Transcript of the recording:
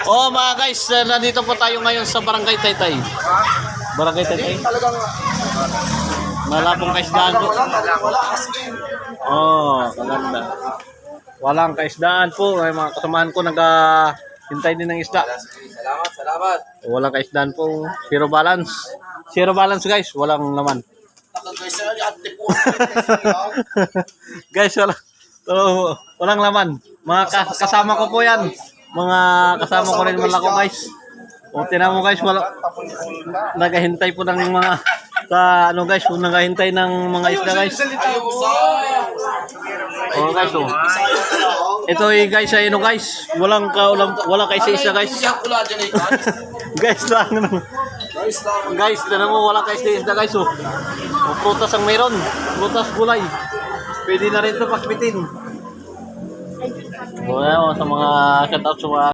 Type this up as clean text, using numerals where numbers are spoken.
Oh mga guys, nandito po tayo ngayon sa Barangay Taytay. Barangay Taytay. Wala pong kaisdaan po. Oh, maganda. Walang kaisdaan po. Ay, mga kasamahan ko nag-hintay din ng isda. Salamat. Walang kaisdaan po. Zero balance. Zero balance guys, walang laman. Guys, walang laman. Mga kasama ko po yan. Mga kasama ko rin malako guys. O tinan mo guys, naghahintay po ng mga guys, naghahintay ng mga isda guys. Oh guys, oh. Ito guys ay guys, wala kay isa guys. Guys lang. Guys, tinan mo wala kay isa guys oh. O prutas ang mayroon, prutas gulay. Pwede na rin 'to pakbitin. Well, sa mga shoutout sa mga